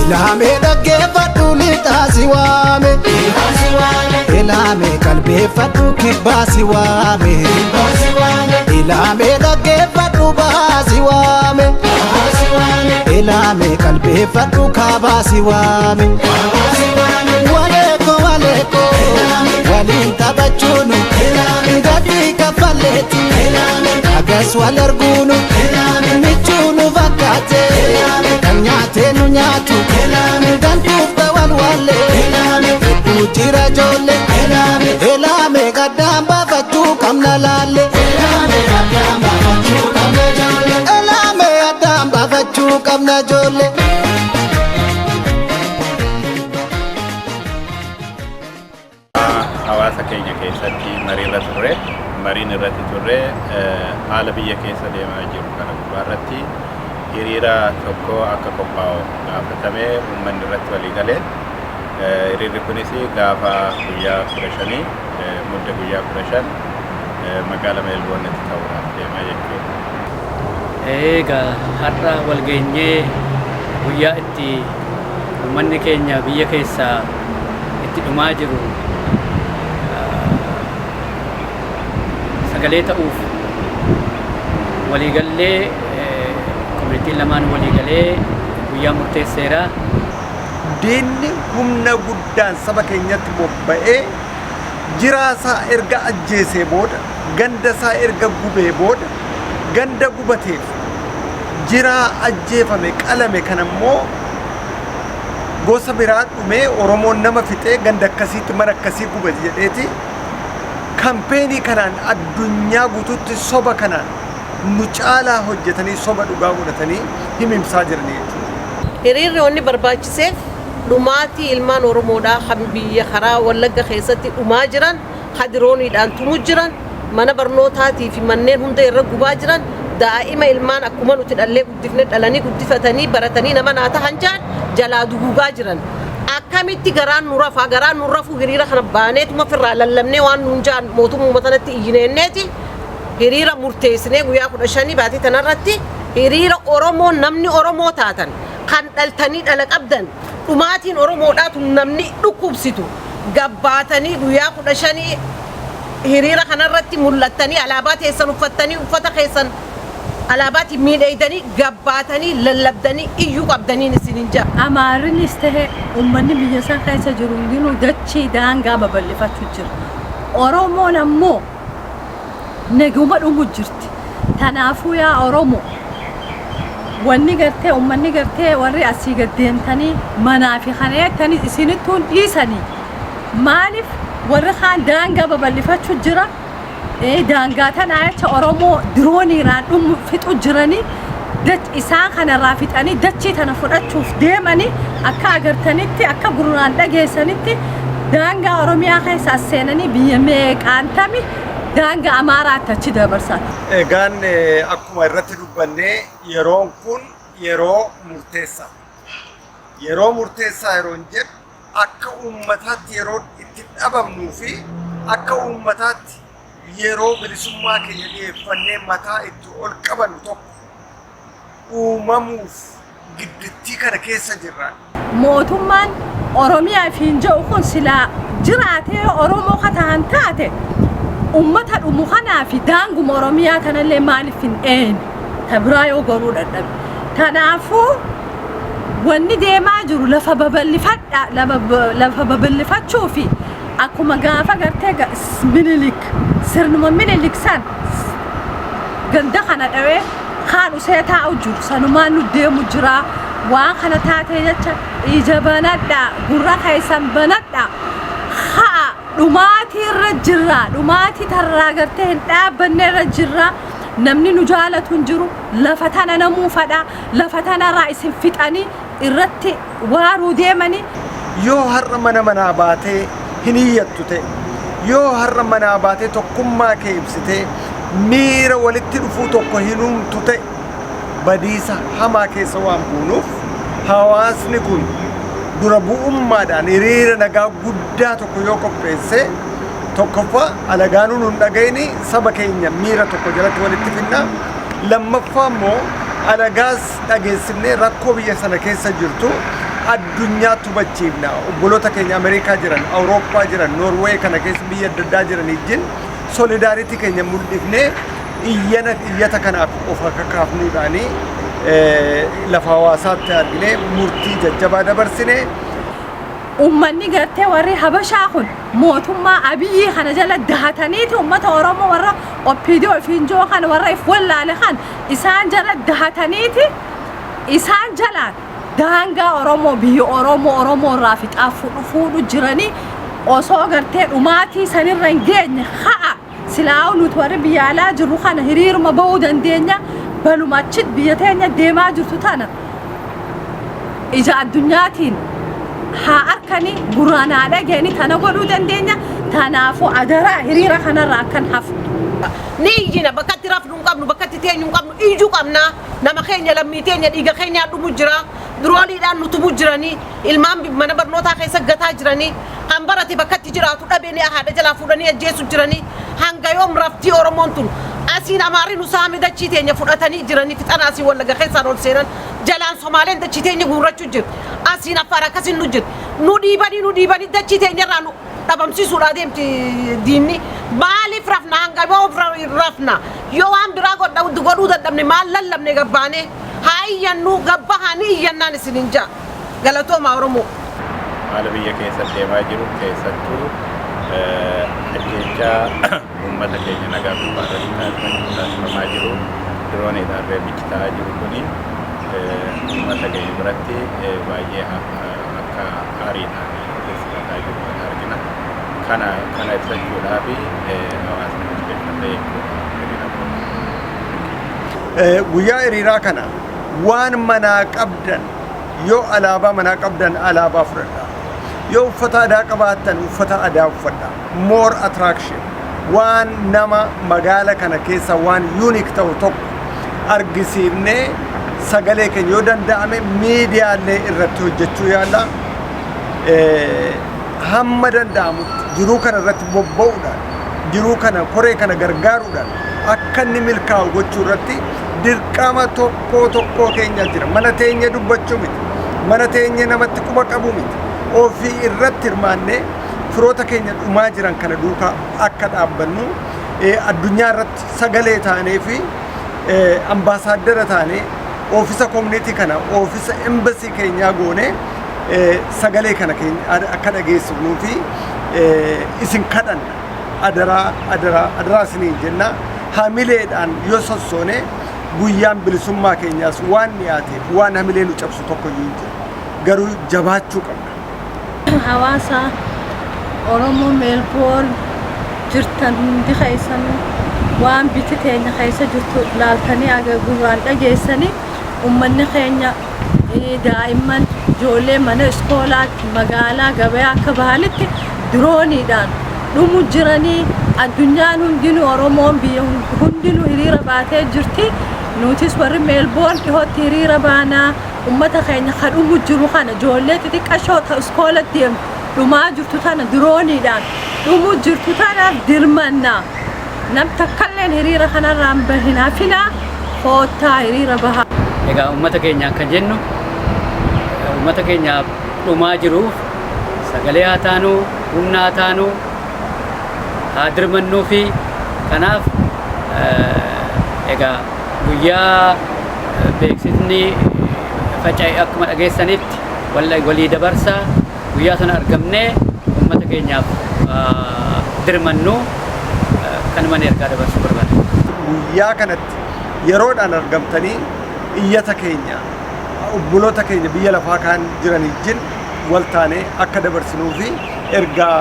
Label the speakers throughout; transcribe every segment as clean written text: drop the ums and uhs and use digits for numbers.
Speaker 1: ilame dhaggeeffadhu lixaasi waame ilame qalbeeffadhu kibbaasi waame ilame dhaggeeffadhu baasi waame ilame qalbeeffadhu kaabaasi waame waleeko waliin taphachuunu gadi kaffalleetti agas wal arguunu michuunu fakkaate kan nyaatee nu nyaatu gantuuf ta'an wallee hedduu jira ijoollee ilame gaddaan baafachuu qabna laalle ilame gaddaan baafachuu qabna ijoollee.
Speaker 2: Hawaasa keenya keessatti mariirra turre mariin irratti turre haala biyya keessa deemaa jiru kana gubbaarratti hiriira tokko akka qophaa'u gaafatamee uummanni irratti walii galee hiriirri kunis gaafa guyyaa 15 mudda guyyaa 15 magaalaa Meelboornitti ta'uudhaaf deemaa jechuudha.
Speaker 3: Egaa har'a walgeenyee guyyaa itti uummanni keenya biyya keessaa itti dhumaa jiru sagalee ta'uuf waliigallee komunitiin lamaan waliigalee guyyaa murteesseera.
Speaker 4: Diinni humna guddaan saba keenyatti bobba'ee jiraasaa erga ajjeesee booda gandasaa erga gubee booda ganda gubateef jiraa ajjeefame qalame kanammoo gosa biraa dhumee Oromoon nama fixee ganda akkasiitti mana akkasii gubate jedheeti kampeenii kanaan addunyaa guutuutti soba kanaan nu caalaa hojjetanii soba dhugaa godhatanii himimsaa jiranii jechuudha.
Speaker 5: Hiriirri wanni barbaachiseef dhumaatii ilmaan Oromoodhaa kan biyya karaa Wallagga keessatti dhumaa jiran hadirooniidhaan tumuu jiran mana barnootaatii fi manneen hunda irra gubaa jiran daa'ima ilmaan akkuma nuti dhallee guddifne dhalanii guddifatanii baratanii nama naa ta'an jaan jalaa duguugaa jiran. Akkamitti garaan nu rafaa garaan nu rafu hiriira kana baaneetuma firraa lallabnee waan nuun jaan mootummaa tanatti iyyineenneeti hiriira murteessinee guyyaa 15 baatii tanarratti hiriira Oromoo namni Oromoo taatan kan dhaltanii dhala qabdan dhumaatiin Oromoodhaatu namni dhukkubsitu gabbaatanii guyyaa 15 hiriira kanarratti mul'attanii alaabaa teessan uffattanii uffata keessan alaabaati miidhaydanii gabbaatanii lallabdanii iyyuu qabdaniin isinin jira.
Speaker 6: Amaarinis ta'e uummanni biyya isaa keessa jiru hundinuu dachee daangaa babal'ifachuu jira. Oromoon ammoo naguma dhumu jirti. Kanaafuu yaa Oromoo wanni gartee uummanni gartee warri asii gad deemtanii manaa fi kana jettanii isinittuu dhiisanii maaliif warri kaan daangaa babal'ifachuu jira. Daangaa tanaa jecha Oromoo dirooniiraan dhumu fixu jiranii isaan kanarraa fixanii dachii tana fudhachuuf deemanii akka agartanitti akka gurraan dhageessanitti daangaa Oromiyaa keessa seenanii biyya meeqaantami daangaa Amaaraatti achi dabarsan.
Speaker 4: Egaan akkuma irratti dubbannee yeroon kun yeroo murteessaa. Yeroo murteessaa yeroo jedhu akka uummataatti yeroo itti dhabamnuu fi akka uummataatti yeroo bilisummaa keenya dhiyeeffannee mataa itti ol qabannu tokko uumamuuf giddittii kana keessa jirra.
Speaker 6: Mootummaan Oromiyaa fi Injoo kun silaa jiraatee Oromoo kataan taate ummata dhumu kanaa fi daanguma Oromiyaa kanallee maaliif hin eeyne tabiraa yoo goruu dadhabe. Kanaafuu wanni deemaa jiru lafa babal'ifachuu fi akkuma gaafa gartee Minilik sirnuma Minilik san ganda kana dhawee kaan usee taa'u jiru sanumaan nu deemu jira waan kana taatee jecha ija banadha gurra keessan banadha haa dhumaatii irra jirra dhumaatii tarraa gartee hin dhaabbanne irra jirra namni nu jaalatu hin jiru lafa tana namuu fadha lafa tanarraa isin fixanii irratti waaruu deemanii
Speaker 4: yoo har'a mana manaa baatee hin iyyattu ta'e yoo har'a manaa baatee tokkummaa kee ibsitee miira walitti dhufuu tokko hin uumtu ta'e badiisa hamaa keessa waan buunuuf hawaasni kun dura bu'ummaadhaan hiriira nagaa guddaa tokko yoo qopheesse tokkoffaa alagaanuu nun dhagayni saba keenya miira tokko jalatti walitti finna lammaffaa immoo alagaas dhageessifnee rakkoo biyya sana keessa jirtu addunyaa tubachiifna obboloota keenya Ameerikaa jiran Awurooppaa jiran Noorweey kana keessa biyya adda addaa jiran wajjin solidaaritii keenya mul'ifnee iyyata kanaaf of akka kaafnuudhaani lafa hawaasaatti argine murtii jajjabaa dabarsine.
Speaker 6: Ummanni gartee warri Habashaa kun mootummaa Abiyyi kana jala dahataniiti uummata Oromoo warra Oppiidiyoo Finjoo kan warra if wallaale kan isaan jala dahataniiti isaan jalaan daangaa Oromoo biyya Oromoo irraa fixaa fuudhu jiranii osoo gartee dhumaatii sanirra hin geenye ha'a silaa'u nuti warri biyya alaa jirru kana hiriiruma ba'uu dandeenya balumachit biyya teenya deemaa jirtu tana ija addunyaatiin haa arkanii guraanaa dhageenii tana godhuu dandeenya tanaafuu adaraa hiriira kanarraa akkan hafu.
Speaker 5: Ni iyyina bakkatti rafnu hin qabnu bakkatti teenyu hin qabnu iyyuu qabna nama keenya lammii teenya dhiiga keenya dhumu jira durooliidhaan nu tumu jiranii ilmaan mana barnootaa keessa gataa jiranii kan barate bakkatti jiraatu dhabeenii haadha jalaa fuudhanii ajjeesu jiranii hanga yoom raftii Oromoon tun asiin Amaarri nu saami dachii teenya fudhatanii jiranii fixana asii Wallagga keessaan ol seenan jalaan Somaaleen dachii teenya guurrachuu jiru asiin Affaar akkasiin nu jiru nu dhiibanii dachii teenyarraa nu dhabamsiisuudha deemti diinni maaliif rafna hanga yoo rafna yoo waan biraa godhuu dadhabne maal lallabne gabbaane haa iyyannu gabbahanii iyyannaan isinin jaa galatooma Oromoo.
Speaker 2: Haala biyya keessa deemaa jiru keessattuu ajjeechaa uummata keenya nagaa gubbaarratti taasifamaa jiru dirooniidhaan reebichi ta'aa jiru kuni uummata keenya biratti baay'ee akka aariidhaan fudhataa jiru argina. Kana ibsachuudhaaf hawaasni murteeffatee
Speaker 4: guyyaa hiriiraa kana waan manaa qabdan yoo alaabaa manaa qabdan alaabaa fudhadhaa yoo uffata aadaa qabaattan uffata aadaa uffadhaa more attraction waan nama magaala kana keessa waan unique ta'u tokko argisiifnee sagalee keenya yoo danda'ame miidiyaalee irratti hojjechuu yaalla hamma danda'amutti jiruu kana irratti bobba'uudhaan jiruu kana koree kana gargaaruudhaan akka inni milkaa'u gochuu irratti dirqama tokko keenya jira mana teenya dubbachuu miti mana teenya namatti quba qabu miti ofii irratti hirmaannee firoota keenya dhumaa jiran kana duukaa akka dhaabbannu addunyaa irratti sagalee taanee fi ambaasaaddara taanee oofisa community kana oofisa embassy keenyaa goonee sagalee kana keenya akka dhageessifnuu fi isin kadhanna adaraa isiniin jenna hamileedhaan yoo sossoone guyyaan bilisummaa keenyaas waan dhiyaateef waan hamilee nu cabsu tokko iyyuu hin jiru garuu jabaachuu qabna.
Speaker 6: Hawaasa Oromoo Meelboorn jirtan hundi keessan waan biti teenya keessa jirtu laaltanii gurraan dhageessanii uummanni keenya daa'imman ijoollee mana iskoolaatti magaalaa gabayaa akka bahanitti dirooniidhaan dhumu jiranii addunyaan hundinuu Oromoon biyya hundinuu hiriira baatee jirti nutis warri Meelboorn dhihootti hiriira baanaa ummata keenya kan dhumu jiru kana ijoollee xixiqqashoo iskoolatti deemtu dhumaa jirtu tana dirooniidhaan dhumu jirtu tanaaf dirmannaa nam takkalleen hiriira kanarraan bahin hafinaa koottaa hiriira bahaa.
Speaker 3: Egaa uummata keenya akka jennu uummata keenyaaf dhumaa jiruuf sagalee haa taanuu humna haa taanuu haa dirmannuu fi kanaaf egaa guyyaa beeksisni faca'e akkuma dhageessanitti walii dabarsaa guyyaa sana argamnee uummata keenyaaf dirmannuu kanumaan ergaa dabarsuu barbaada.
Speaker 4: Guyyaa kanatti yeroodhaan argamtanii iyyata keenya obboloota keenya biyya lafaa kaan jiran wajjin wal taanee akka dabarsinuu fi ergaa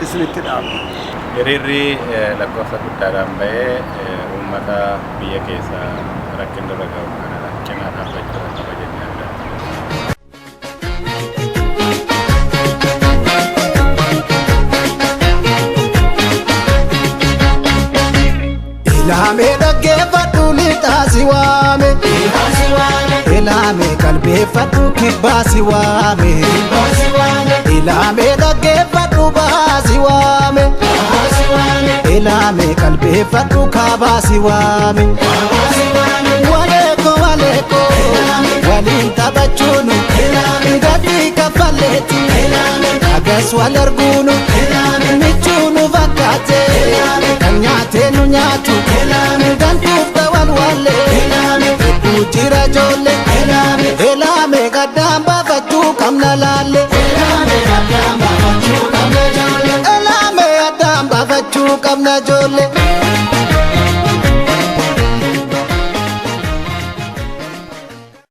Speaker 4: isinitti dhaabna.
Speaker 2: Hiriirri lakkoofsa guddaadhaan bahee uummata biyya keessa rakkinni irra ga'u kana cinaa dhaabbachuu qaba jennee adda.
Speaker 1: Ilaamee dhaggeeffadhu lixaasi waame Ilaamee qalbeeffadhu kibbaasi waame Ilaamee dhaggeeffadhu baasi waame Ilaamee qalbeeffadhu kaabaasi waame Waleeko waliin taphachuunu as wal arguunu michuu nu fakkaate kan nyaate nu nyaatu gantuuf ta'an wallee hedduu jira joo